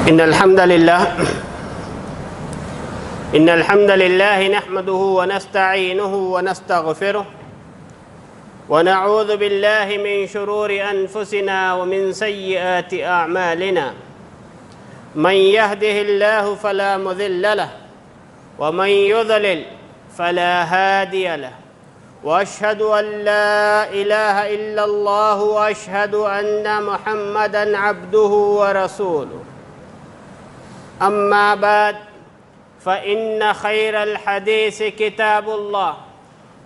إن الحمد لله نحمده ونستعينه ونستغفره ونعوذ بالله من شرور أنفسنا ومن سيئات أعمالنا. من يهده الله فلا مضل له ومن يضلل فلا هادي له، وأشهد أن لا إله إلا الله وأشهد أن محمدًا عبده ورسوله. أما بعد فإن خير الحديث كتاب الله،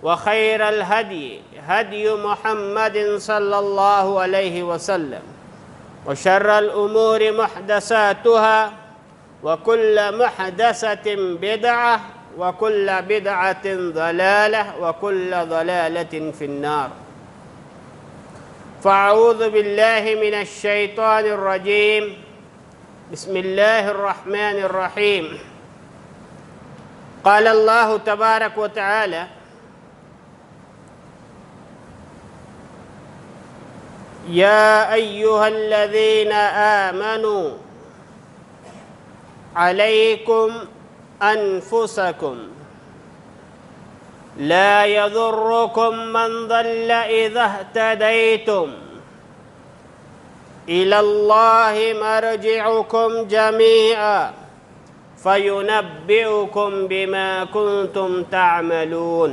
وخير الهدي هدي محمد صلى الله عليه وسلم، وشر الأمور محدثاتها، وكل محدثة بدعة، وكل بدعة ضلالة، وكل ضلالة في النار. فأعوذ بالله من الشيطان الرجيم. بسم الله الرحمن الرحيم. قال الله تبارك وتعالى: يا أيها الذين آمنوا عليكم أنفسكم لا يضركم من ضل إذا اهتديتم إلى الله مرجعكم جميعا فينبئكم بما كنتم تعملون.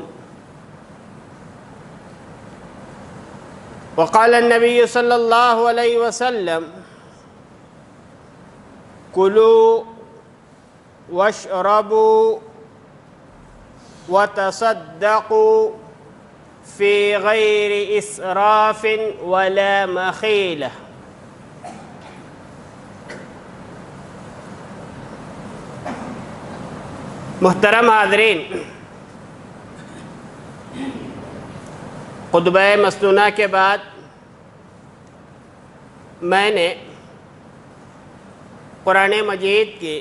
وقال النبي صلى الله عليه وسلم: كلوا واشربوا وتصدقوا في غير إسراف ولا مخيلة. محترم حاضرین، خطبہ مسنونہ کے بعد میں نے قرآن مجید کی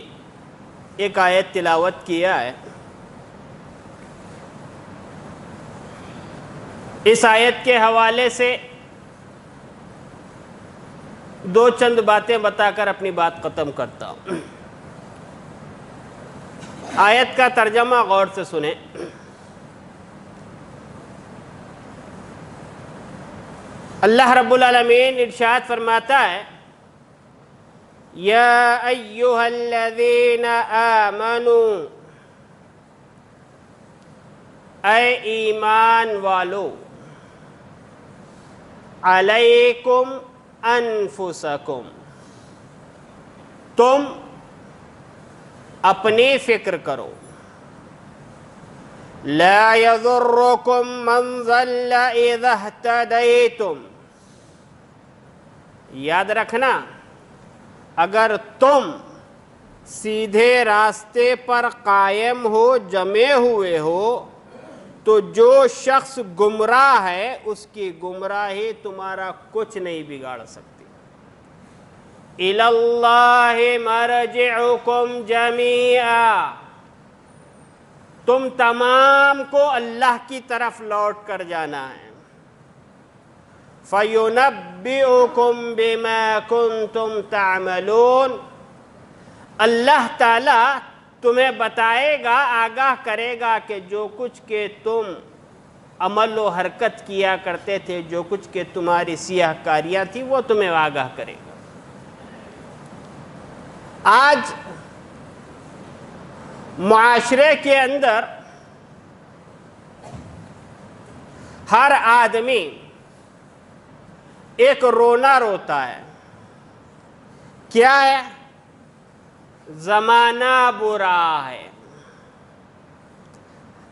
ایک آیت تلاوت کیا ہے. اس آیت کے حوالے سے دو چند باتیں بتا کر اپنی بات ختم کرتا ہوں. آیت کا ترجمہ غور سے سنیں. اللہ رب العالمین ارشاد فرماتا ہے: یا ایہا الذین آمنوا، اے ایمان والو، علیکم انفسکم، تم اپنی فکر کرو. لا یضرکم من ضل اذا اہتدیتم، یاد رکھنا اگر تم سیدھے راستے پر قائم ہو، جمے ہوئے ہو، تو جو شخص گمراہ ہے اس کی گمراہی تمہارا کچھ نہیں بگاڑ سکتی. اِلَى اللَّهِ مَرْجِعُكُمْ جَمِيعًا، تم تمام کو اللہ کی طرف لوٹ کر جانا ہے. فَيُنَبِّئُكُمْ بِمَا كُنْتُمْ تَعْمَلُونَ، اللہ تعالیٰ تمہیں بتائے گا، آگاہ کرے گا کہ جو کچھ کہ تم عمل و حرکت کیا کرتے تھے، جو کچھ کہ تمہاری سیاہ کاریاں تھیں، وہ تمہیں آگاہ کرے گا. آج معاشرے کے اندر ہر آدمی ایک رونا روتا ہے. کیا ہے؟ زمانہ برا ہے،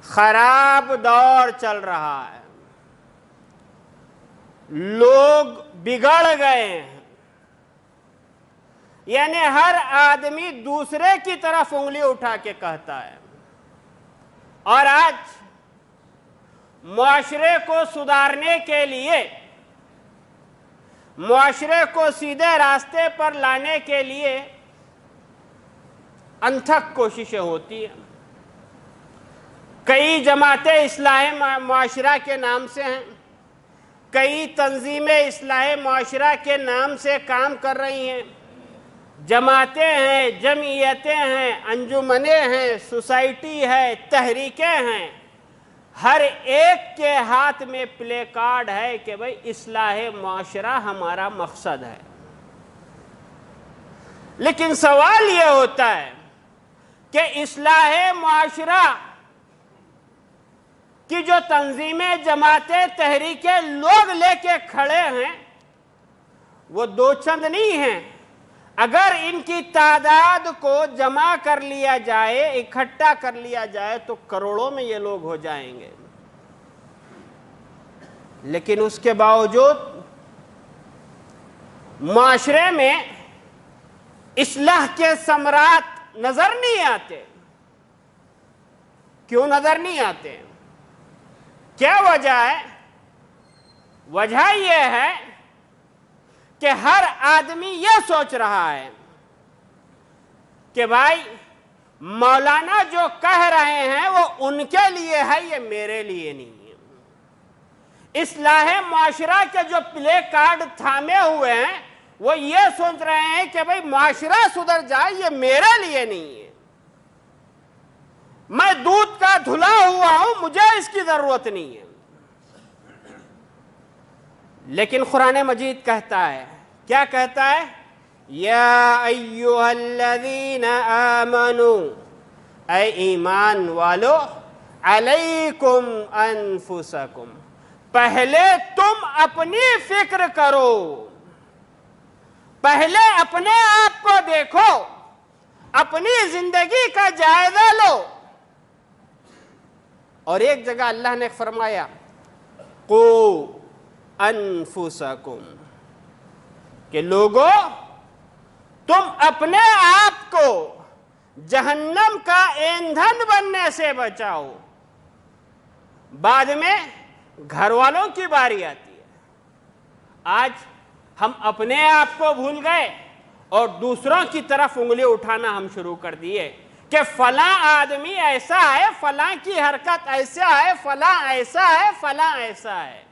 خراب دور چل رہا ہے، لوگ بگڑ گئے ہیں. یعنی ہر آدمی دوسرے کی طرف انگلی اٹھا کے کہتا ہے. اور آج معاشرے کو سدھارنے کے لیے، معاشرے کو سیدھے راستے پر لانے کے لیے انتھک کوششیں ہوتی ہیں. کئی جماعتیں اصلاح معاشرہ کے نام سے ہیں، کئی تنظیمیں اصلاح معاشرہ کے نام سے کام کر رہی ہیں. جماعتیں ہیں، جمعیتیں ہیں، انجمنیں ہیں، سوسائٹی ہے، تحریکیں ہیں، ہر ایک کے ہاتھ میں پلے کارڈ ہے کہ بھئی اصلاح معاشرہ ہمارا مقصد ہے۔ لیکن سوال یہ ہوتا ہے کہ اصلاح معاشرہ کی جو تنظیمیں، جماعتیں، تحریکیں لوگ لے کے کھڑے ہیں وہ دو چند نہیں ہیں۔ اگر ان کی تعداد کو جمع کر لیا جائے، اکٹھا کر لیا جائے تو کروڑوں میں یہ لوگ ہو جائیں گے۔ لیکن اس کے باوجود معاشرے میں اصلاح کے ثمرات نظر نہیں آتے۔ کیوں نظر نہیں آتے؟ کیا وجہ ہے؟ وجہ یہ ہے کہ ہر آدمی یہ سوچ رہا ہے کہ بھائی مولانا جو کہہ رہے ہیں وہ ان کے لیے ہے، یہ میرے لیے نہیں ہے۔ اصلاح معاشرہ کے جو پلے کارڈ تھامے ہوئے ہیں وہ یہ سوچ رہے ہیں کہ بھئی معاشرہ سدھر جائے، یہ میرے لیے نہیں ہے، میں دودھ کا دھلا ہوا ہوں، مجھے اس کی ضرورت نہیں ہے۔ لیکن قرآن مجید کہتا ہے، کیا کہتا ہے؟ یا ایھا الذین آمنوا، اے ایمان والو، علیکم انفسکم، پہلے تم اپنی فکر کرو، پہلے اپنے آپ کو دیکھو، اپنی زندگی کا جائزہ لو۔ اور ایک جگہ اللہ نے فرمایا قو انفسکم، کہ لوگوں تم اپنے آپ کو جہنم کا ایندھن بننے سے بچاؤ۔ بعد میں گھر والوں کی باری آتی ہے۔ آج ہم اپنے آپ کو بھول گئے اور دوسروں کی طرف انگلی اٹھانا ہم شروع کر دیے کہ فلاں آدمی ایسا ہے، فلاں کی حرکت ایسا ہے، فلاں ایسا ہے، فلاں ایسا ہے۔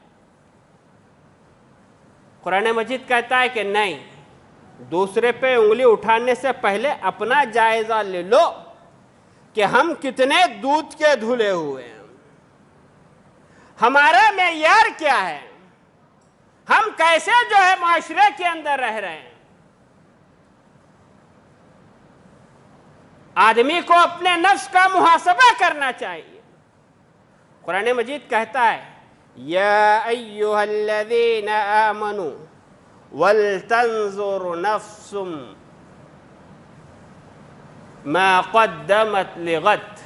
قرآن مجید کہتا ہے کہ نہیں، دوسرے پہ انگلی اٹھانے سے پہلے اپنا جائزہ لے لو کہ ہم کتنے دودھ کے دھلے ہوئے ہیں، ہمارا معیار کیا ہے، ہم کیسے جو ہے معاشرے کے اندر رہ رہے ہیں۔ آدمی کو اپنے نفس کا محاسبہ کرنا چاہیے۔ قرآن مجید کہتا ہے یا ایھا الذین آمنوا ولتنظر نفس ما قدمت لغد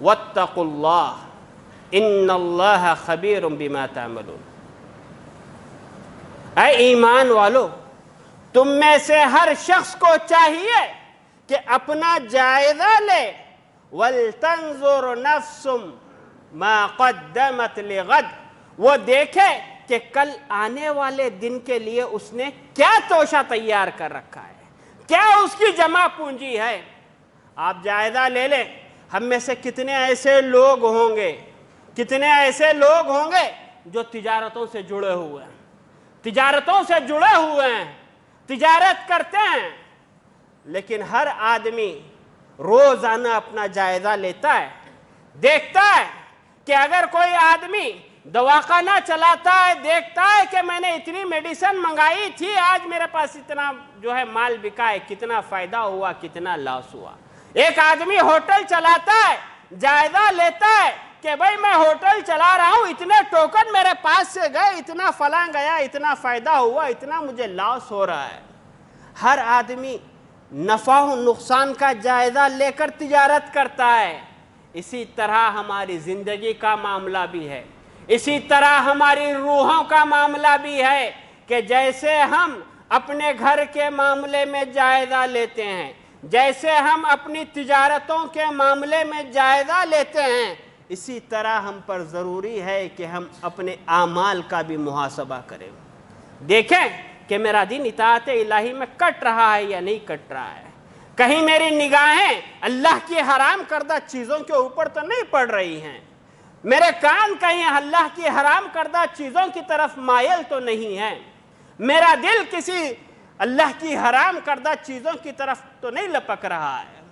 واتقوا اللہ ان اللہ خبیر بما تعملون۔ اے ایمان والو، تم میں سے ہر شخص کو چاہیے کہ اپنا جائزہ لے، وَلْتَنْظُرْ نَفْسٌ مَا قَدَّمَتْ لِغَدْ، وہ دیکھے کہ کل آنے والے دن کے لیے اس نے کیا توشہ تیار کر رکھا ہے، کیا اس کی جمع پونجی ہے۔ آپ جائزہ لے لیں، ہم میں سے کتنے ایسے لوگ ہوں گے، کتنے ایسے لوگ ہوں گے جو تجارتوں سے جڑے ہوئے ہیں، تجارتوں سے جڑے ہوئے ہیں، تجارت کرتے ہیں، لیکن ہر آدمی روزانہ اپنا جائزہ لیتا ہے، دیکھتا ہے کہ اگر کوئی آدمی دواخانہ چلاتا ہے، دیکھتا ہے کہ میں نے اتنی میڈیسن منگائی تھی، آج میرے پاس اتنا جو ہے مال بکا ہے، کتنا فائدہ ہوا، کتنا لاس ہوا۔ ایک آدمی ہوٹل چلاتا ہے، جائزہ لیتا ہے کہ بھئی میں ہوٹل چلا رہا ہوں، اتنے ٹوکن میرے پاس سے گئے، اتنا فلاں گیا، اتنا فائدہ ہوا، اتنا مجھے لاس ہو رہا ہے۔ ہر آدمی نفع و نقصان کا جائزہ لے کر تجارت کرتا ہے۔ اسی طرح ہماری زندگی کا معاملہ بھی ہے، اسی طرح ہماری روحوں کا معاملہ بھی ہے کہ جیسے ہم اپنے گھر کے معاملے میں جائزہ لیتے ہیں، جیسے ہم اپنی تجارتوں کے معاملے میں جائزہ لیتے ہیں، اسی طرح ہم پر ضروری ہے کہ ہم اپنے اعمال کا بھی محاسبہ کریں، دیکھیں کہ میرا دین اطاعت الہی میں کٹ رہا ہے یا نہیں کٹ رہا ہے، کہیں میری نگاہیں اللہ کی حرام کردہ چیزوں کے اوپر تو نہیں پڑ رہی ہیں، میرے کان کہیں اللہ کی حرام کردہ چیزوں کی طرف مائل تو نہیں ہے، میرا دل کسی اللہ کی حرام کردہ چیزوں کی طرف تو نہیں لپک رہا ہے۔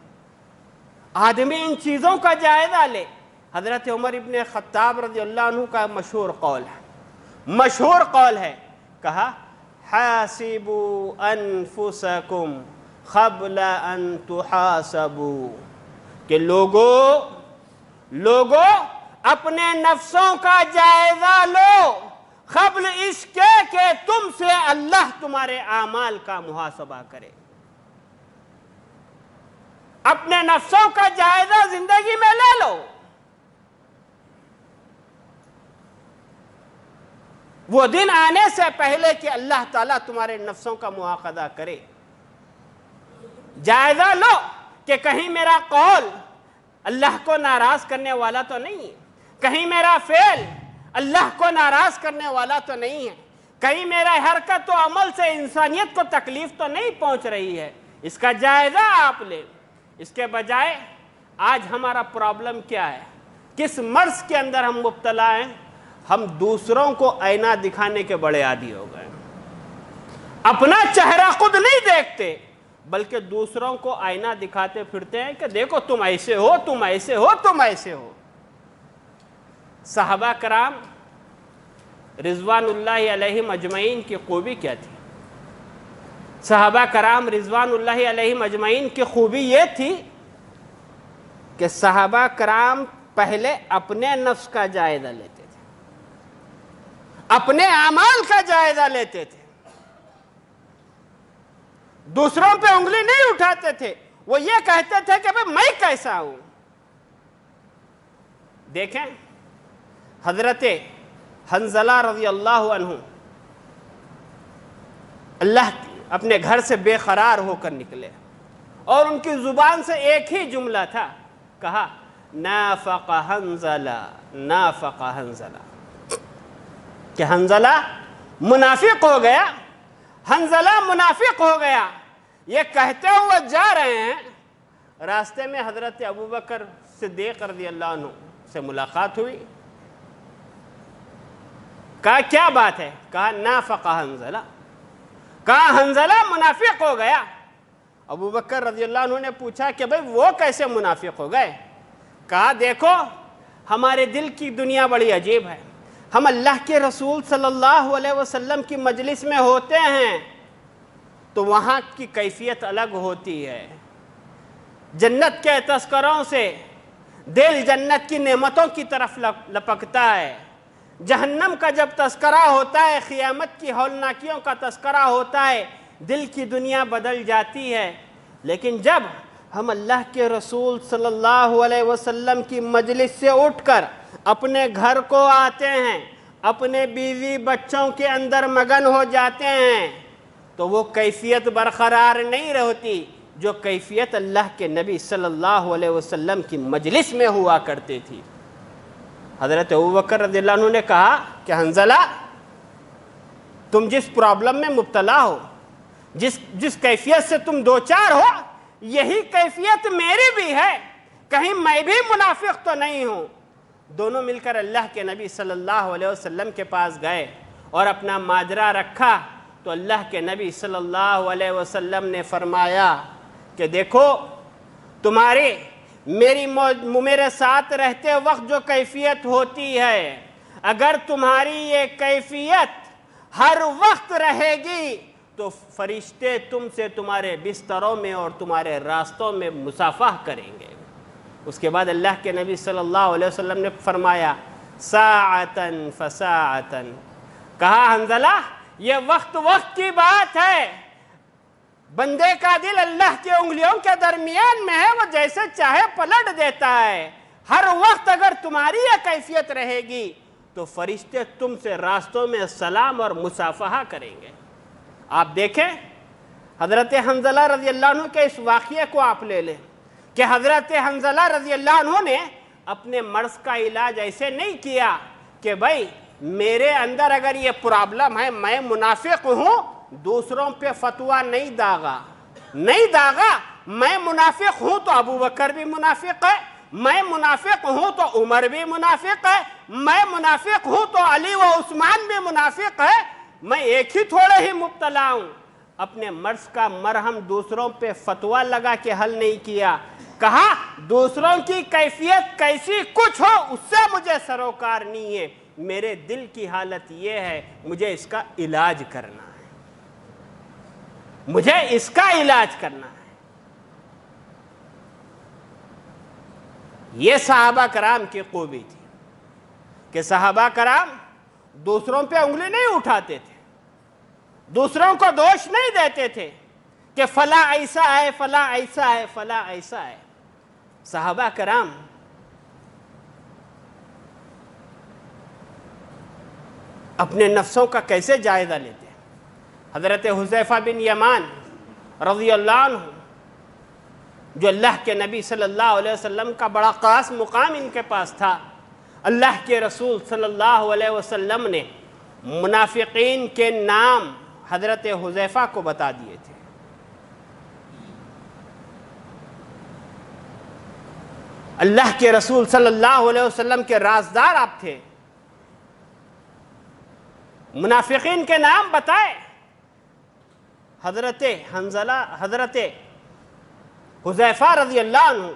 آدمی ان چیزوں کا جائزہ لے۔ حضرت عمر ابن خطاب رضی اللہ عنہ کا مشہور قول ہے، کہا حاسبوا انفسکم قبل ان تحاسبوا، کہ لوگوں اپنے نفسوں کا جائزہ لو قبل اس کے کہ تم سے اللہ تمہارے اعمال کا محاسبہ کرے۔ اپنے نفسوں کا جائزہ زندگی میں لے لو۔ وہ دن آنے سے پہلے کہ اللہ تعالیٰ تمہارے نفسوں کا مواخذہ کرے، جائزہ لو کہ کہیں میرا قول اللہ کو ناراض کرنے والا تو نہیں ہے، کہیں میرا فعل اللہ کو ناراض کرنے والا تو نہیں ہے، کہیں میرا حرکت و عمل سے انسانیت کو تکلیف تو نہیں پہنچ رہی ہے۔ اس کا جائزہ آپ لیں۔ اس کے بجائے آج ہمارا پرابلم کیا ہے؟ کس مرض کے اندر ہم مبتلا ہیں؟ ہم دوسروں کو آئینہ دکھانے کے بڑے عادی ہو گئے، اپنا چہرہ خود نہیں دیکھتے بلکہ دوسروں کو آئینہ دکھاتے پھرتے ہیں کہ دیکھو تم ایسے ہو، تم ایسے ہو، تم ایسے ہو۔ صحابہ کرام رضوان اللہ علیہم اجمعین کی خوبی کیا تھی؟ صحابہ کرام رضوان اللہ علیہم اجمعین کی خوبی یہ تھی کہ صحابہ کرام پہلے اپنے نفس کا جائزہ لیتے تھے، اپنے اعمال کا جائزہ لیتے تھے، دوسروں پہ انگلی نہیں اٹھاتے تھے۔ وہ یہ کہتے تھے کہ بھئی میں کیسا ہوں۔ دیکھیں حضرت حنظلہ رضی اللہ عنہ اللہ اپنے گھر سے بے قرار ہو کر نکلے اور ان کی زبان سے ایک ہی جملہ تھا، کہا نافق حنظلہ، نافق حنظلہ، کہ حنظلہ منافق ہو گیا، حنظلہ منافق ہو گیا۔ یہ کہتے ہوئے جا رہے ہیں، راستے میں حضرت ابوبکر صدیق رضی اللہ عنہ سے ملاقات ہوئی۔ کہا کیا بات ہے؟ کہا نافق حنظلہ، کہا حنظلہ منافق ہو گیا۔ ابوبکر رضی اللہ عنہ نے پوچھا کہ بھئی وہ کیسے منافق ہو گئے؟ کہا دیکھو ہمارے دل کی دنیا بڑی عجیب ہے، ہم اللہ کے رسول صلی اللہ علیہ وسلم کی مجلس میں ہوتے ہیں تو وہاں کی کیفیت الگ ہوتی ہے، جنت کے تذکروں سے دل جنت کی نعمتوں کی طرف لپکتا ہے، جہنم کا جب تذکرہ ہوتا ہے، قیامت کی ہولناکیوں کا تذکرہ ہوتا ہے، دل کی دنیا بدل جاتی ہے۔ لیکن جب ہم اللہ کے رسول صلی اللہ علیہ وسلم کی مجلس سے اٹھ کر اپنے گھر کو آتے ہیں، اپنے بیوی بچوں کے اندر مگن ہو جاتے ہیں، تو وہ کیفیت برقرار نہیں رہتی جو کیفیت اللہ کے نبی صلی اللہ علیہ وسلم کی مجلس میں ہوا کرتی تھی۔ حضرت ابوبکر رضی اللہ عنہ نے کہا کہ حنظلہ تم جس پرابلم میں مبتلا ہو، جس کیفیت سے تم دوچار ہو، یہی کیفیت میری بھی ہے، کہیں میں بھی منافق تو نہیں ہوں۔ دونوں مل کر اللہ کے نبی صلی اللہ علیہ وسلم کے پاس گئے اور اپنا ماجرا رکھا تو اللہ کے نبی صلی اللہ علیہ وسلم نے فرمایا کہ دیکھو تمہاری میرے ساتھ رہتے وقت جو کیفیت ہوتی ہے، اگر تمہاری یہ کیفیت ہر وقت رہے گی تو فرشتے تم سے تمہارے بستروں میں اور تمہارے راستوں میں مصافحہ کریں گے۔ اس کے بعد اللہ کے نبی صلی اللہ علیہ وسلم نے فرمایا ساعتن فساعتن، کہا حنظلہ یہ وقت کی بات ہے، بندے کا دل اللہ کی انگلیوں کے درمیان میں ہے، وہ جیسے چاہے پلٹ دیتا ہے۔ ہر وقت اگر تمہاری یہ کیفیت رہے گی تو فرشتے تم سے راستوں میں سلام اور مصافحہ کریں گے۔ آپ دیکھیں حضرت حنظلہ رضی اللہ عنہ کے اس واقعے کو آپ لے لیں کہ حضرت حنظلہ رضی اللہ عنہ نے اپنے مرض کا علاج ایسے نہیں کیا کہ بھائی میرے اندر اگر یہ پرابلم ہے، میں منافق ہوں، دوسروں پہ فتویٰ نہیں داغا، میں منافق ہوں تو ابوبکر بھی منافق ہے، میں منافق ہوں تو عمر بھی منافق ہے، میں منافق ہوں تو علی و عثمان بھی منافق ہے، میں ایک ہی تھوڑے ہی مبتلا ہوں۔ اپنے مرض کا مرہم دوسروں پہ فتویٰ لگا کے حل نہیں کیا، کہا دوسروں کی کیفیت کیسی کچھ ہو اس سے مجھے سروکار نہیں ہے، میرے دل کی حالت یہ ہے مجھے اس کا علاج کرنا ہے، مجھے اس کا علاج کرنا ہے۔ یہ صحابہ کرام کی خوبی تھی کہ صحابہ کرام دوسروں پہ انگلی نہیں اٹھاتے تھے، دوسروں کو دوش نہیں دیتے تھے کہ فلاں ایسا ہے، فلاں ایسا ہے، فلاں ایسا ہے۔ صحابہ کرام اپنے نفسوں کا کیسے جائزہ لیتے ہیں؟ حضرت حذیفہ بن یمان رضی اللہ عنہ، جو اللہ کے نبی صلی اللہ علیہ وسلم کا بڑا خاص مقام ان کے پاس تھا، اللہ کے رسول صلی اللہ علیہ وسلم نے منافقین کے نام حضرت حذیفہ کو بتا دیے تھے۔ اللہ کے رسول صلی اللہ علیہ وسلم کے رازدار آپ تھے، منافقین کے نام بتائے۔ حضرت حنظلہ، حضرت حذیفہ رضی اللہ عنہ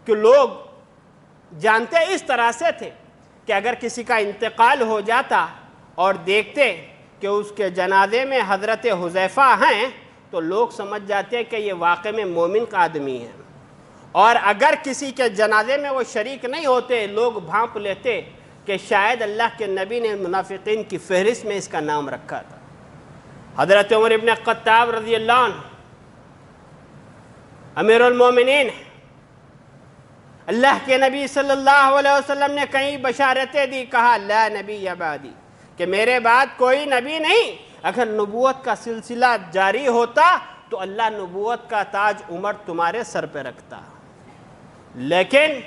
کہ لوگ جانتے اس طرح سے تھے کہ اگر کسی کا انتقال ہو جاتا اور دیکھتے کہ اس کے جنازے میں حضرت حذیفہ ہیں تو لوگ سمجھ جاتے کہ یہ واقعے میں مومن کا آدمی ہے، اور اگر کسی کے جنازے میں وہ شریک نہیں ہوتے لوگ بھانپ لیتے کہ شاید اللہ کے نبی نے منافقین کی فہرست میں اس کا نام رکھا تھا۔ حضرت عمر ابن خطاب رضی اللہ عنہ امیر المومنین، اللہ کے نبی صلی اللہ علیہ وسلم نے کئی بشارتیں دی، کہا لا نبی بعدی، کہ میرے بعد کوئی نبی نہیں۔ اگر نبوت کا سلسلہ جاری ہوتا تو اللہ نبوت کا تاج عمر تمہارے سر پہ رکھتا، لیکن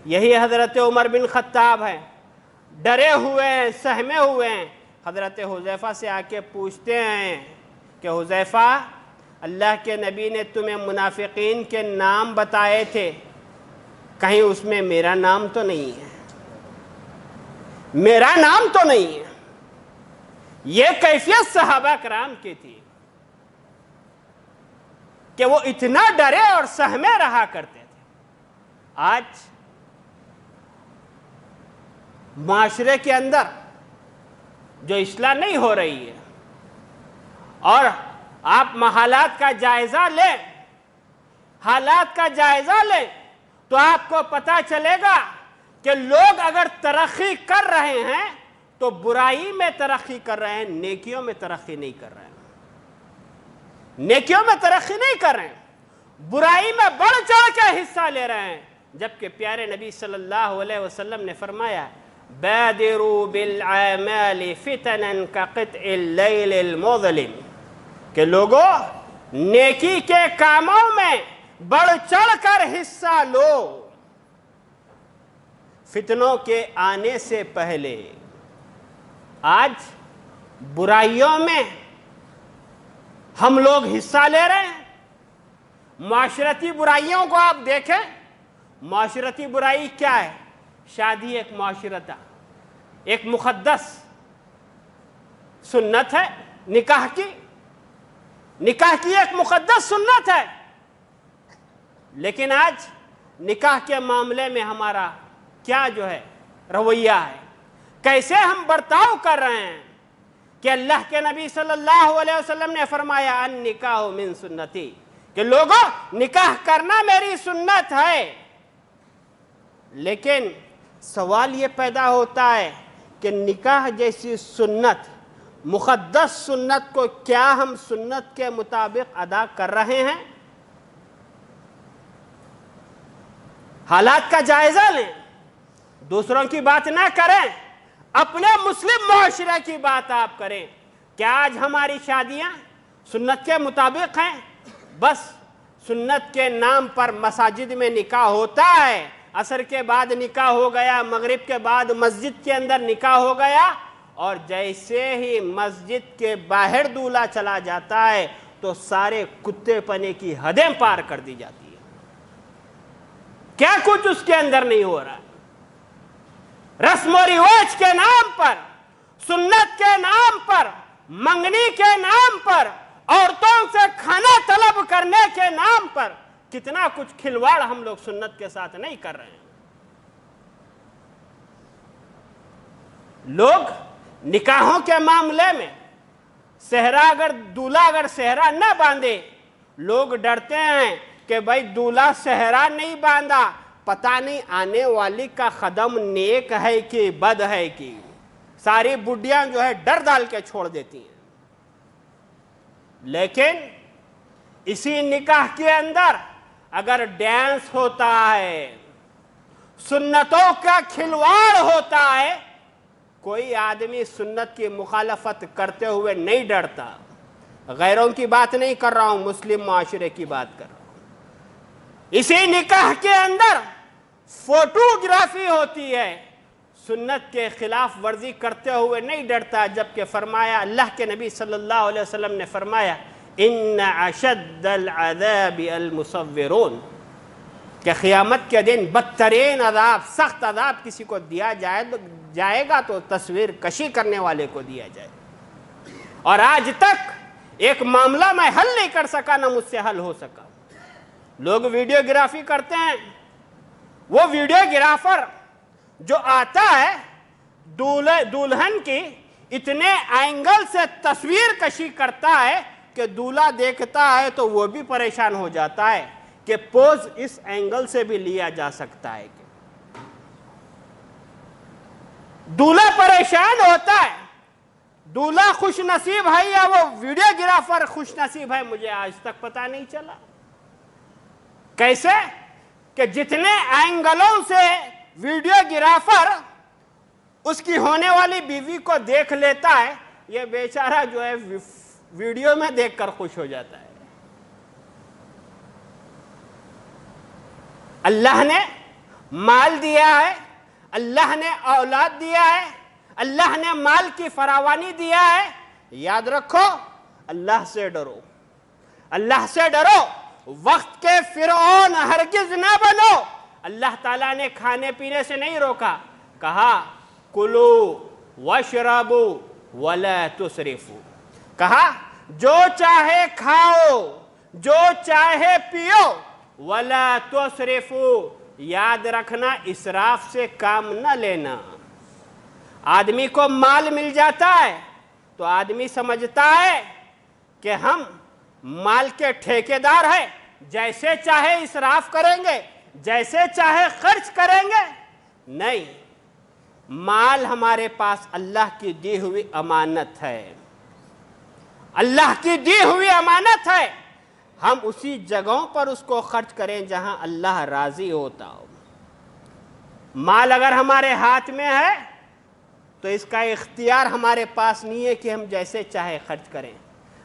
یہی حضرت عمر بن خطاب ہے، ڈرے ہوئے ہیں، سہمے ہوئے ہیں۔ حضرت حذیفہ سے آ کے پوچھتے ہیں کہ حذیفہ، اللہ کے نبی نے تمہیں منافقین کے نام بتائے تھے، کہیں اس میں میرا نام تو نہیں ہے؟ میرا نام تو نہیں ہے۔ یہ کیفیت صحابہ کرام کی تھی کہ وہ اتنا ڈرے اور سہمے رہا کرتے تھے۔ آج معاشرے کے اندر جو اصلاح نہیں ہو رہی ہے، اور آپ حالات کا جائزہ لیں، حالات کا جائزہ لیں تو آپ کو پتہ چلے گا کہ لوگ اگر ترقی کر رہے ہیں تو برائی میں ترقی کر رہے ہیں، نیکیوں میں ترقی نہیں کر رہے ہیں، نیکیوں میں ترقی نہیں کر رہے ہیں، برائی میں بڑھ چڑھ کے حصہ لے رہے ہیں۔ جبکہ پیارے نبی صلی اللہ علیہ وسلم نے فرمایا بادروا بالعمال فتنا كقطع اللیل المظلم، کہ لوگوں نیکی کے کاموں میں بڑھ چڑھ کر حصہ لو فتنوں کے آنے سے پہلے۔ آج برائیوں میں ہم لوگ حصہ لے رہے ہیں۔ معاشرتی برائیوں کو آپ دیکھیں، معاشرتی برائی کیا ہے؟ شادی ایک معاشرتہ، ایک مقدس سنت ہے، نکاح کی ایک مقدس سنت ہے، لیکن آج نکاح کے معاملے میں ہمارا کیا جو ہے رویہ ہے، کیسے ہم برتاؤ کر رہے ہیں کہ اللہ کے نبی صلی اللہ علیہ وسلم نے فرمایا النکاح من سنتی، کہ لوگوں نکاح کرنا میری سنت ہے۔ لیکن سوال یہ پیدا ہوتا ہے کہ نکاح جیسی سنت، مقدس سنت کو کیا ہم سنت کے مطابق ادا کر رہے ہیں؟ حالات کا جائزہ لیں، دوسروں کی بات نہ کریں، اپنے مسلم معاشرے کی بات آپ کریں۔ کیا آج ہماری شادیاں سنت کے مطابق ہیں؟ بس سنت کے نام پر مساجد میں نکاح ہوتا ہے، عصر کے بعد نکاح ہو گیا، مغرب کے بعد مسجد کے اندر نکاح ہو گیا، اور جیسے ہی مسجد کے باہر دولہا چلا جاتا ہے تو سارے کتے پنے کی حدیں پار کر دی جاتی ہے۔ کیا کچھ اس کے اندر نہیں ہو رہا؟ رسم و رواج کے نام پر، سنت کے نام پر منگنی کے نام پر، عورتوں سے کھانا طلب کرنے کے نام پر کتنا کچھ کھلواڑ ہم لوگ سنت کے ساتھ نہیں کر رہے ہیں۔ لوگ نکاحوں کے معاملے میں دولہا اگر صحرا نہ باندھے، لوگ ڈرتے ہیں کہ بھائی دولہا صحرا نہیں باندھا، پتہ نہیں آنے والی کا قدم نیک ہے کہ بد ہے کہ ساری بڈیاں جو ہے ڈر ڈال کے چھوڑ دیتی ہیں۔ لیکن اسی نکاح کے اندر اگر ڈانس ہوتا ہے، سنتوں کا کھلواڑ ہوتا ہے، کوئی آدمی سنت کی مخالفت کرتے ہوئے نہیں ڈرتا۔ غیروں کی بات نہیں کر رہا ہوں، مسلم معاشرے کی بات کر رہا ہوں۔ اسی نکاح کے اندر فوٹوگرافی ہوتی ہے، سنت کے خلاف ورزی کرتے ہوئے نہیں ڈرتا، جبکہ فرمایا اللہ کے نبی صلی اللہ علیہ وسلم نے فرمایا ان اشد العذاب المصورون، کہ قیامت کے دن بدترین عذاب، سخت عذاب کسی کو دیا جائے گا تو تصویر کشی کرنے والے کو دیا جائے۔ اور آج تک ایک معاملہ میں حل نہیں کر سکا، نہ مجھ سے حل ہو سکا۔ لوگ ویڈیوگرافی کرتے ہیں، وہ ویڈیوگرافر جو آتا ہے دلہن کی اتنے اینگل سے تصویر کشی کرتا ہے کہ دولہا دیکھتا ہے تو وہ بھی پریشان ہو جاتا ہے کہ پوز اس اینگل سے بھی لیا جا سکتا ہے۔ دولہا پریشان ہوتا ہے، دولہا خوش نصیب ہے یا وہ ویڈیوگرافر خوش نصیب ہے، مجھے آج تک پتہ نہیں چلا۔ کیسے کہ جتنے اینگلوں سے ویڈیوگرافر اس کی ہونے والی بیوی کو دیکھ لیتا ہے، یہ بیچارہ جو ہے ویڈیو میں دیکھ کر خوش ہو جاتا ہے۔ اللہ نے مال دیا ہے، اللہ نے اولاد دیا ہے، اللہ نے مال کی فراوانی دیا ہے، یاد رکھو اللہ سے ڈرو، اللہ سے ڈرو، وقت کے فرعون ہرگز نہ بنو۔ اللہ تعالیٰ نے کھانے پینے سے نہیں روکا، کہا کلو واشربو ولا تسرفو، کہا جو چاہے کھاؤ، جو چاہے پیو، ولا تسرفو، یاد رکھنا اسراف سے کام نہ لینا۔ آدمی کو مال مل جاتا ہے تو آدمی سمجھتا ہے کہ ہم مال کے ٹھیکیدار ہیں، جیسے چاہے اسراف کریں گے، جیسے چاہے خرچ کریں گے۔ نہیں، مال ہمارے پاس اللہ کی دی ہوئی امانت ہے، اللہ کی دی ہوئی امانت ہے، ہم اسی جگہوں پر اس کو خرچ کریں جہاں اللہ راضی ہوتا ہو۔ مال اگر ہمارے ہاتھ میں ہے تو اس کا اختیار ہمارے پاس نہیں ہے کہ ہم جیسے چاہے خرچ کریں۔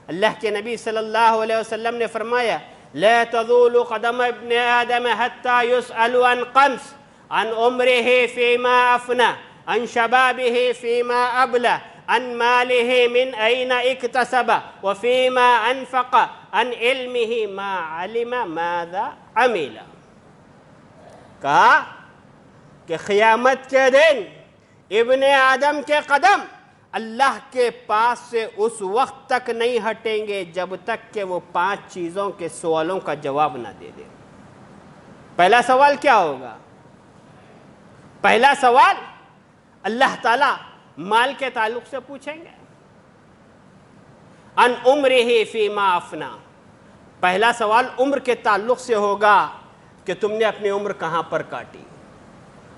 اللہ کے نبی صلی اللہ علیہ وسلم نے فرمایا لا تزول قدم ابن آدم حتى يسأل عن خمس، عن عمره فيما أفنى، عن شبابه فيما أبلى، عن ماله من أين اكتسب، وفيما أنفق، عن علمه ما علم ماذا عمل۔ کہا کہ قیامت کے دن ابن آدم کے قدم اللہ کے پاس سے اس وقت تک نہیں ہٹیں گے جب تک کہ وہ 5 چیزوں کے سوالوں کا جواب نہ دے دے۔ پہلا سوال کیا ہوگا؟ پہلا سوال اللہ تعالیٰ مال کے تعلق سے پوچھیں گے۔ ان عمرہ فیما افنا، پہلا سوال عمر کے تعلق سے ہوگا کہ تم نے اپنی عمر کہاں پر کاٹی۔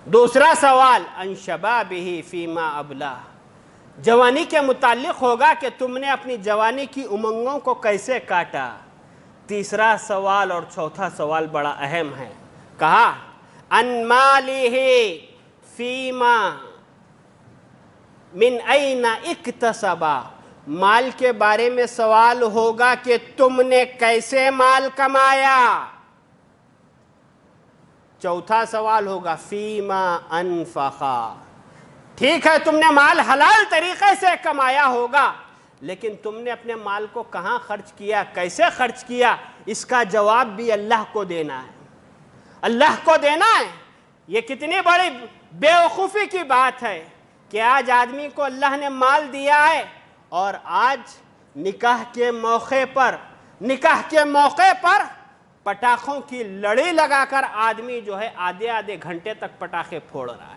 دوسرا سوال ان شبابہ فیما ابلا، جوانی کے متعلق ہوگا کہ تم نے اپنی جوانی کی امنگوں کو کیسے کاٹا۔ تیسرا سوال اور چوتھا سوال بڑا اہم ہے، کہا ان مالہ فیما من این اکتسبا، مال کے بارے میں سوال ہوگا کہ تم نے کیسے مال کمایا۔ چوتھا سوال ہوگا فیما انفقا، ٹھیک ہے تم نے مال حلال طریقے سے کمایا ہوگا، لیکن تم نے اپنے مال کو کہاں خرچ کیا، کیسے خرچ کیا، اس کا جواب بھی اللہ کو دینا ہے، اللہ کو دینا ہے۔ یہ کتنی بڑی بیوقوفی کی بات ہے کہ آج آدمی کو اللہ نے مال دیا ہے اور آج نکاح کے موقع پر پٹاخوں کی لڑی لگا کر آدمی جو ہے آدھے آدھے گھنٹے تک پٹاخے پھوڑ رہا ہے۔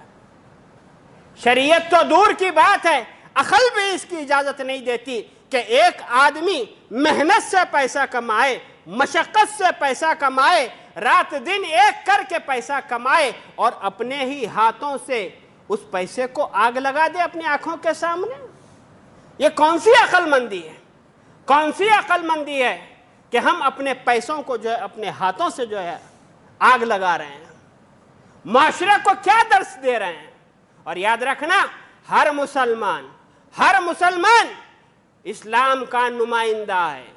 شریعت تو دور کی بات ہے، عقل بھی اس کی اجازت نہیں دیتی کہ ایک آدمی محنت سے پیسہ کمائے، مشقت سے پیسہ کمائے، رات دن ایک کر کے پیسہ کمائے اور اپنے ہی ہاتھوں سے اس پیسے کو آگ لگا دے اپنی آنکھوں کے سامنے۔ یہ کون سی عقل مندی ہے؟ کون سی عقل مندی ہے کہ ہم اپنے پیسوں کو جو ہے اپنے ہاتھوں سے جو ہے آگ لگا رہے ہیں؟ معاشرے کو کیا درس دے رہے ہیں؟ اور یاد رکھنا، ہر مسلمان اسلام کا نمائندہ ہے،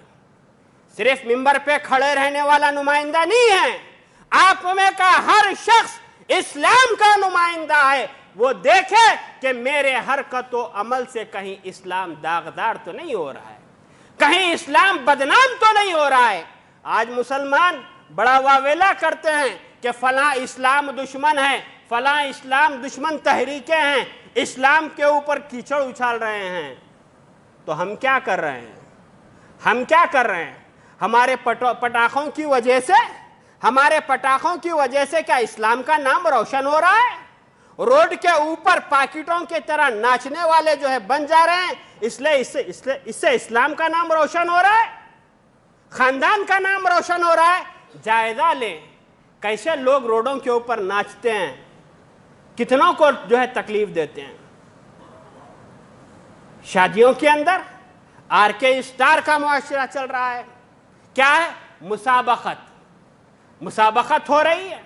صرف ممبر پہ کھڑے رہنے والا نمائندہ نہیں ہے۔ آپ میں کا ہر شخص اسلام کا نمائندہ ہے۔ وہ دیکھے کہ میرے حرکت و عمل سے کہیں اسلام داغدار تو نہیں ہو رہا ہے، کہیں اسلام بدنام تو نہیں ہو رہا ہے۔ آج مسلمان بڑا واویلا کرتے ہیں کہ فلاں اسلام دشمن ہے، فلاں اسلام دشمن تحریکیں ہیں، اسلام کے اوپر کیچڑ اچھال رہے ہیں۔ تو ہم کیا کر رہے ہیں؟ ہمارے پٹاخوں کی وجہ سے کیا اسلام کا نام روشن ہو رہا ہے؟ روڈ کے اوپر پاکٹوں کی طرح ناچنے والے جو ہے بن جا رہے ہیں، اس سے اسلام کا نام روشن ہو رہا ہے، خاندان کا نام روشن ہو رہا ہے۔ جائزہ لیں کیسے لوگ روڈوں کے اوپر ناچتے ہیں، کتنوں کو جو ہے تکلیف دیتے ہیں۔ شادیوں کے اندر آرکے اسٹار کا معاشرہ چل رہا ہے، کیا ہے؟ مسابقت ہو رہی ہے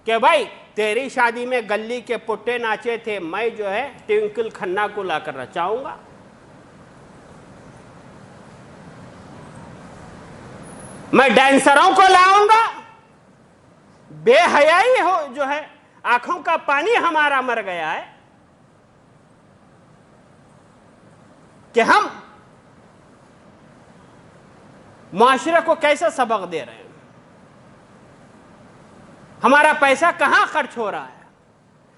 کہ بھائی تیری شادی میں گلی کے پٹے ناچے تھے، میں جو ہے ٹوئنکل کھنہ کو لا کر نچاؤں گا۔ میں ڈینسروں کو لاؤں گا۔ بے حیائی ہو جو ہے، آنکھوں کا پانی ہمارا مر گیا ہے کہ ہم معاشرے کو کیسا سبق دے رہے ہیں، ہمارا پیسہ کہاں خرچ ہو رہا ہے۔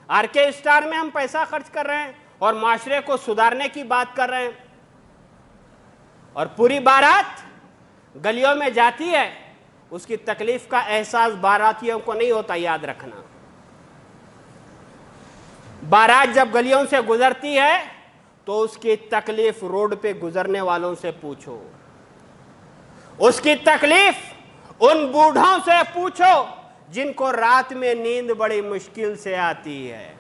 آرکے اسٹار میں ہم پیسہ خرچ کر رہے ہیں اور معاشرے کو سدھارنے کی بات کر رہے ہیں، اور پوری بارات گلیوں میں جاتی ہے، اس کی تکلیف کا احساس باراتیوں کو نہیں ہوتا۔ یاد رکھنا، بارات جب گلیوں سے گزرتی ہے تو اس کی تکلیف روڈ پہ گزرنے والوں سے پوچھو، اس کی تکلیف ان بوڑھوں سے پوچھو جن کو رات میں نیند بڑی مشکل سے آتی ہے،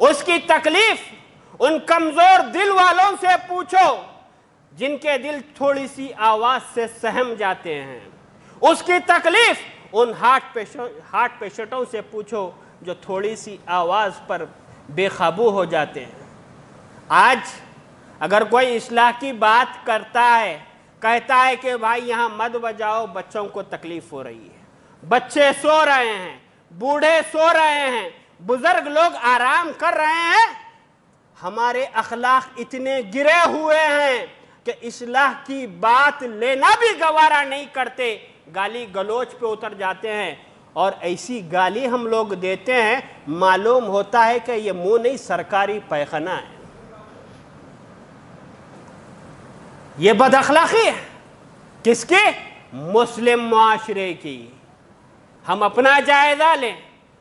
اس کی تکلیف ان کمزور دل والوں سے پوچھو جن کے دل تھوڑی سی آواز سے سہم جاتے ہیں، اس کی تکلیف ان ہارٹ پیشنٹوں سے پوچھو جو تھوڑی سی آواز پر بے قابو ہو جاتے ہیں۔ آج اگر کوئی اصلاح کی بات کرتا ہے، کہتا ہے کہ بھائی یہاں مت بجاؤ، بچوں کو تکلیف ہو رہی ہے، بچے سو رہے ہیں، بوڑھے سو رہے ہیں، بزرگ لوگ آرام کر رہے ہیں، ہمارے اخلاق اتنے گرے ہوئے ہیں کہ اصلاح کی بات لینا بھی گوارا نہیں کرتے، گالی گلوچ پہ اتر جاتے ہیں، اور ایسی گالی ہم لوگ دیتے ہیں معلوم ہوتا ہے کہ یہ منہ نہیں سرکاری پیخانہ ہے۔ یہ بد اخلاقی ہے کس کی؟ مسلم معاشرے کی۔ ہم اپنا جائزہ لیں۔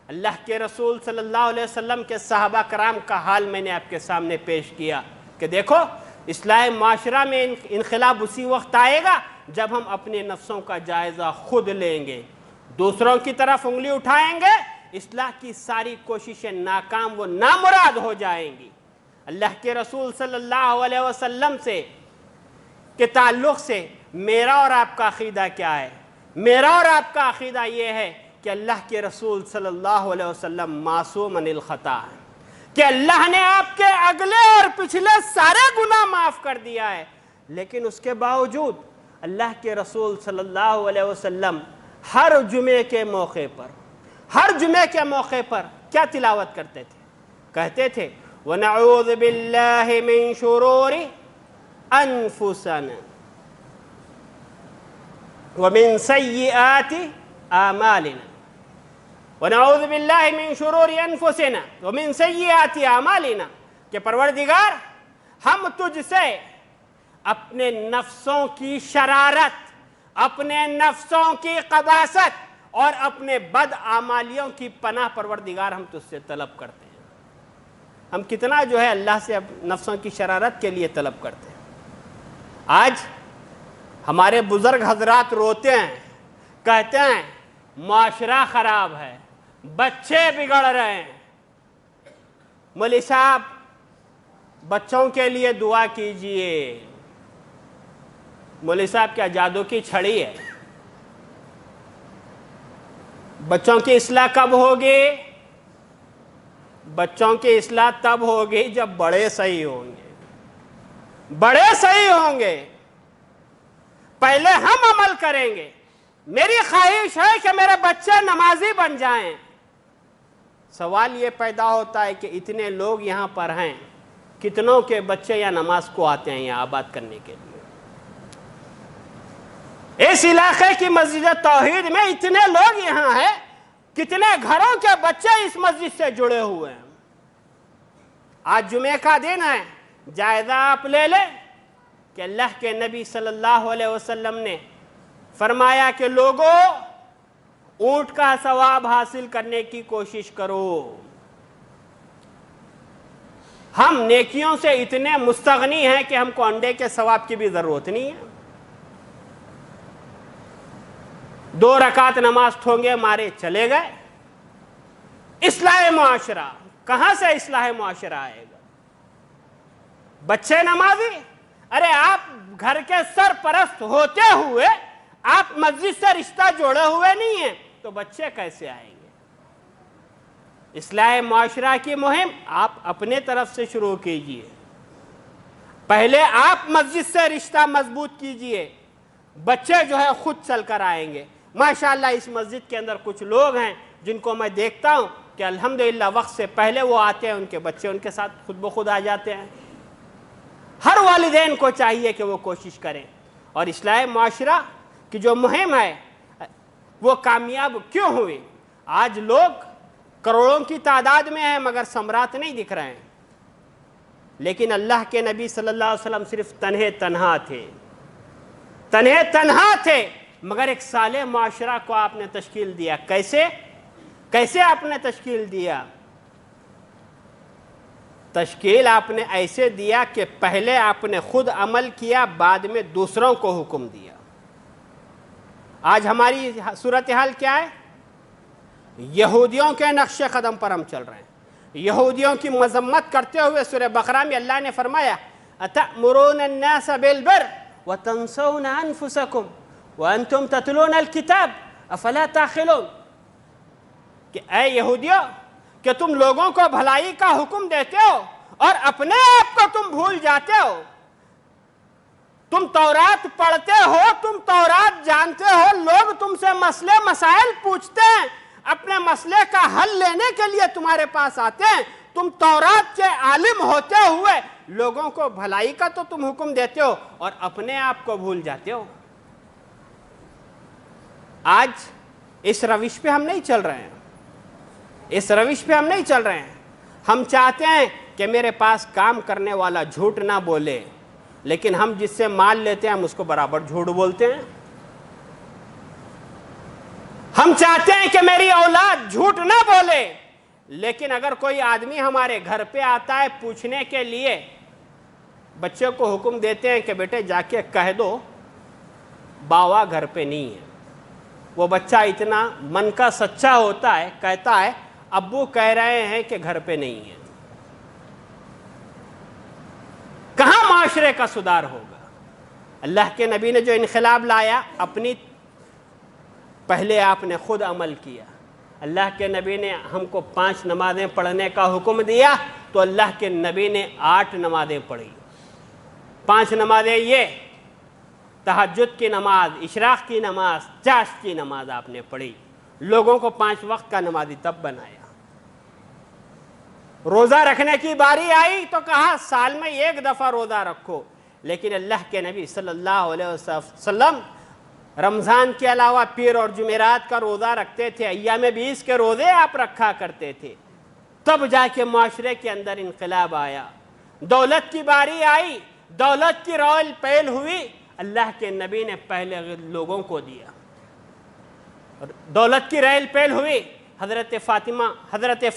اللہ کے رسول صلی اللہ علیہ وسلم کے صحابہ کرام کا حال میں نے آپ کے سامنے پیش کیا کہ دیکھو اصلاح معاشرہ میں انقلاب اسی وقت آئے گا جب ہم اپنے نفسوں کا جائزہ خود لیں گے، دوسروں کی طرف انگلی اٹھائیں گے، اصلاح کی ساری کوششیں ناکام و نامراد ہو جائیں گی۔ اللہ کے رسول صلی اللہ علیہ وسلم سے کے تعلق سے میرا اور آپ کا عقیدہ کیا ہے؟ میرا اور آپ کا عقیدہ یہ ہے کہ اللہ کے رسول صلی اللہ علیہ وسلم معصوم عن الخطا ہے، کہ اللہ نے آپ کے اگلے اور پچھلے سارے گناہ معاف کر دیا ہے، لیکن اس کے باوجود اللہ کے رسول صلی اللہ علیہ وسلم ہر جمعے کے موقع پر کیا تلاوت کرتے تھے؟ کہتے تھے وَنَعُوذُ بِاللَّهِ مِن شُرُورِ أَنفُسَنَا وَمِن سَيِّئَاتِ أَعْمَالِنَا وَنَعُوذُ بِاللَّهِ مِن شُرُورِ أَنفُسِنَا وَمِن سَيِّئَاتِ أَعْمَالِنَا کہ پروردگار ہم تجھ سے اپنے نفسوں کی شرارت، اپنے نفسوں کی قباست اور اپنے بدعمالیوں کی پناہ پروردگار ہم تجھ سے طلب کرتے ہیں۔ ہم کتنا جو ہے اللہ سے نفسوں کی شرارت کے لیے طلب کرتے ہیں۔ آج ہمارے بزرگ حضرات روتے ہیں، کہتے ہیں معاشرہ خراب ہے، بچے بگڑ رہے ہیں۔ مولوی صاحب بچوں کے لیے دعا کیجئے۔ مولوی صاحب کیا جادو کی چھڑی ہے؟ بچوں کی اصلاح کب ہوگی؟ بچوں کی اصلاح تب ہوگی جب بڑے صحیح ہوں گے، بڑے صحیح ہوں گے، پہلے ہم عمل کریں گے۔ میری خواہش ہے کہ میرے بچے نمازی بن جائیں۔ سوال یہ پیدا ہوتا ہے کہ اتنے لوگ یہاں پر ہیں، کتنوں کے بچے یا نماز کو آتے ہیں یہاں آباد کرنے کے لیے؟ اس علاقے کی مسجد توحید میں اتنے لوگ یہاں ہیں، کتنے گھروں کے بچے اس مسجد سے جڑے ہوئے ہیں؟ آج جمعے کا دن ہے، جائزہ آپ لے لیں کہ اللہ کے نبی صلی اللہ علیہ وسلم نے فرمایا کہ لوگوں اونٹ کا ثواب حاصل کرنے کی کوشش کرو۔ ہم نیکیوں سے اتنے مستغنی ہیں کہ ہم کو انڈے کے ثواب کی بھی ضرورت نہیں ہے۔ 2 رکعت نماز ٹھونگے مارے چلے گئے۔ اصلاح معاشرہ، کہاں سے اصلاح معاشرہ آئے گا؟ بچے نمازی؟ ارے آپ گھر کے سرپرست ہوتے ہوئے آپ مسجد سے رشتہ جوڑے ہوئے نہیں ہیں تو بچے کیسے آئیں گے؟ اصلاح معاشرہ کی مہم آپ اپنے طرف سے شروع کیجئے۔ پہلے آپ مسجد سے رشتہ مضبوط کیجئے، بچے جو ہے خود چل کر آئیں گے۔ ماشاءاللہ اس مسجد کے اندر کچھ لوگ ہیں جن کو میں دیکھتا ہوں کہ الحمدللہ وقت سے پہلے وہ آتے ہیں، ان کے بچے ان کے ساتھ خود بخود آ جاتے ہیں۔ ہر والدین کو چاہیے کہ وہ کوشش کریں، اور اصلاح معاشرہ کی جو مہم ہے وہ کامیاب کیوں ہوئی؟ آج لوگ کروڑوں کی تعداد میں ہیں مگر ثمرات نہیں دکھ رہے ہیں، لیکن اللہ کے نبی صلی اللہ علیہ وسلم صرف تنہا تھے مگر ایک صالح معاشرہ کو آپ نے تشکیل دیا۔ کیسے آپ نے تشکیل دیا؟ تشکیل آپ نے ایسے دیا کہ پہلے آپ نے خود عمل کیا، بعد میں دوسروں کو حکم دیا۔ آج ہماری صورتحال کیا ہے؟ یہودیوں کے نقش قدم پر ہم چل رہے ہیں۔ یہودیوں کی مذمت کرتے ہوئے سورہ بقرہ میں اللہ نے فرمایا أَتَأْمُرُونَ النَّاسَ بِالْبِرِّ وَتَنْسَوْنَ أَنفُسَكُمْ وَأَنْتُمْ تَتْلُونَ الْكِتَابَ أَفَلَا تَعْقِلُونَ کہ اے یہودیوں کہ تم لوگوں کو بھلائی کا حکم دیتے ہو اور اپنے آپ کو تم بھول جاتے ہو۔ تم تورات پڑھتے ہو، تم تورات جانتے ہو، لوگ تم سے مسئلے مسائل پوچھتے ہیں، اپنے مسئلے کا حل لینے کے لیے تمہارے پاس آتے ہیں، تم تورات کے عالم ہوتے ہوئے لوگوں کو بھلائی کا تو تم حکم دیتے ہو اور اپنے آپ کو بھول جاتے ہو۔ آج اس روش پہ ہم نہیں چل رہے ہیں، ہم چاہتے ہیں کہ میرے پاس کام کرنے والا جھوٹ نہ بولے، لیکن ہم جس سے مال لیتے ہیں ہم اس کو برابر جھوٹ بولتے ہیں۔ ہم چاہتے ہیں کہ میری اولاد جھوٹ نہ بولے، لیکن اگر کوئی آدمی ہمارے گھر پہ آتا ہے پوچھنے کے لیے، بچے کو حکم دیتے ہیں کہ بیٹے جا کے کہہ دو باوا گھر پہ نہیں ہے۔ وہ بچہ اتنا من کا سچا ہوتا ہے، کہتا ہے ابو کہہ رہے ہیں کہ گھر پہ نہیں ہے۔ کہاں معاشرے کا سدھار ہوگا؟ اللہ کے نبی نے جو انقلاب لایا، پہلے آپ نے خود عمل کیا۔ اللہ کے نبی نے ہم کو 5 نمازیں پڑھنے کا حکم دیا تو اللہ کے نبی نے 8 نمازیں پڑھی۔ 5 نمازیں یہ تہجد کی نماز، اشراق کی نماز، چاشت کی نماز آپ نے پڑھی، لوگوں کو 5 وقت کا نمازی تب بنایا۔ روزہ رکھنے کی باری آئی تو کہا سال میں 1 دفعہ روزہ رکھو، لیکن اللہ کے نبی صلی اللہ علیہ وسلم رمضان کے علاوہ پیر اور جمعرات کا روزہ رکھتے تھے، ایام 20 کے روزے آپ رکھا کرتے تھے۔ تب جا کے معاشرے کے اندر انقلاب آیا۔ دولت کی باری آئی، دولت کی رول پہل ہوئی، اللہ کے نبی نے پہلے لوگوں کو دیا۔ دولت کی ریل پیل ہوئی، حضرت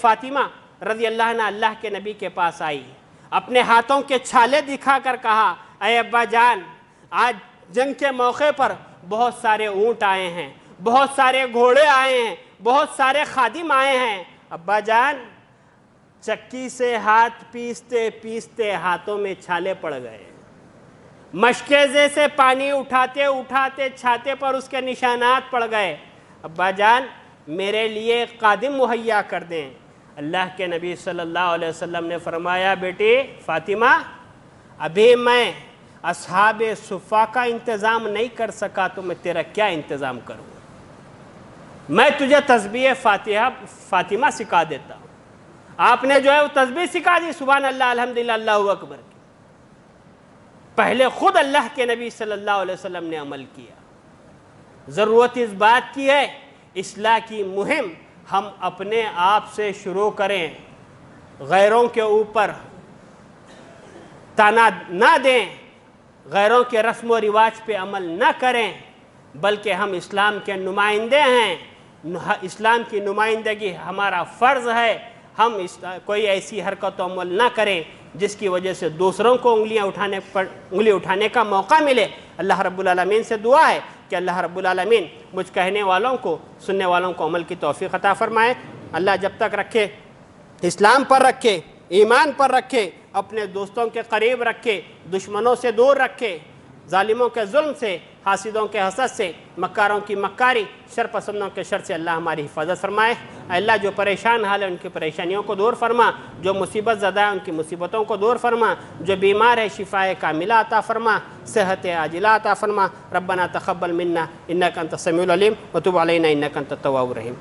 فاطمہ رضی اللہ عنہ اللہ کے نبی کے پاس آئی، اپنے ہاتھوں کے چھالے دکھا کر کہا، اے ابا جان، آج جنگ کے موقع پر بہت سارے اونٹ آئے ہیں، بہت سارے گھوڑے آئے ہیں، بہت سارے خادم آئے ہیں، ابا جان چکی سے ہاتھ پیستے پیستے ہاتھوں میں چھالے پڑ گئے، مشکیزے سے پانی اٹھاتے اٹھاتے چھاتے پر اس کے نشانات پڑ گئے، ابا جان میرے لیے خادم مہیا کر دیں۔ اللہ کے نبی صلی اللہ علیہ وسلم نے فرمایا، بیٹی فاطمہ، ابھی میں اصحاب صفہ کا انتظام نہیں کر سکا تو میں تیرا کیا انتظام کروں؟ میں تجھے تسبیح فاطمہ سکھا دیتا ہوں۔ آپ نے جو ہے وہ تسبیح سکھا دی، سبحان اللہ، الحمدللہ، اللہ اکبر کی۔ پہلے خود اللہ کے نبی صلی اللہ علیہ وسلم نے عمل کیا۔ ضرورت اس بات کی ہے اصلاح کی مہم ہم اپنے آپ سے شروع کریں، غیروں کے اوپر تانا نہ دیں، غیروں کے رسم و رواج پہ عمل نہ کریں، بلکہ ہم اسلام کے نمائندے ہیں، اسلام کی نمائندگی ہمارا فرض ہے۔ ہم کوئی ایسی حرکت و عمل نہ کریں جس کی وجہ سے دوسروں کو انگلی اٹھانے کا موقع ملے۔ اللہ رب العالمین سے دعا ہے کہ اللہ رب العالمین مجھ کہنے والوں کو، سننے والوں کو عمل کی توفیق عطا فرمائے۔ اللہ جب تک رکھے، اسلام پر رکھے، ایمان پر رکھے، اپنے دوستوں کے قریب رکھے، دشمنوں سے دور رکھے، ظالموں کے ظلم سے، حاسدوں کے حسد سے، مکاروں کی مکاری، شر پسندوں کے شر سے اللہ ہماری حفاظت فرمائے۔ اللہ جو پریشان حال ہے ان کی پریشانیوں کو دور فرما، جو مصیبت زدہ ہے ان کی مصیبتوں کو دور فرما، جو بیمار ہے شفائے کاملہ عطا فرما، صحت عاجلہ عطا فرما۔ ربنا تقبل منا انک انت السمیع العلیم وتب علینا انک انت التواب الرحیم۔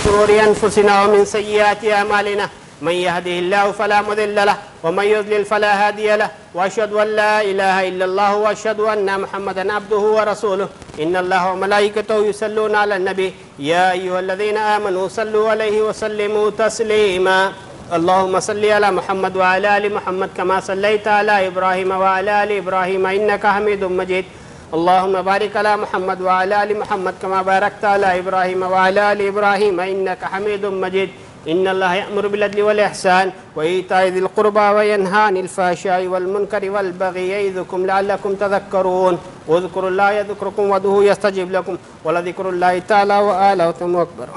شرور أنفسنا ومن سيئات أعمالنا من يهده الله فلا مضل له ومن يضلل فلا هادي له وأشهد أن لا إله إلا الله وأشهد أن محمدا عبده ورسوله إن الله وملائكته يصلون على النبي يا أيها الذين آمنوا صلوا عليه وسلموا تسليما اللهم صل على محمد وعلى آل محمد كما صليت على إبراهيم وعلى آل إبراهيم إنك حميد مجيد اللهم بارك على محمد وعلى آل محمد كما باركت على إبراهيم وعلى آل إبراهيم إنك حميد مجيد إن الله يأمر بالعدل والإحسان وإيتاء ذي القربى وينهى عن الفحشاء والمنكر والبغي يعظكم لعلكم تذكرون واذكروا الله يذكركم وادعوه يستجب لكم ولذكر الله تعالى وآله أكبر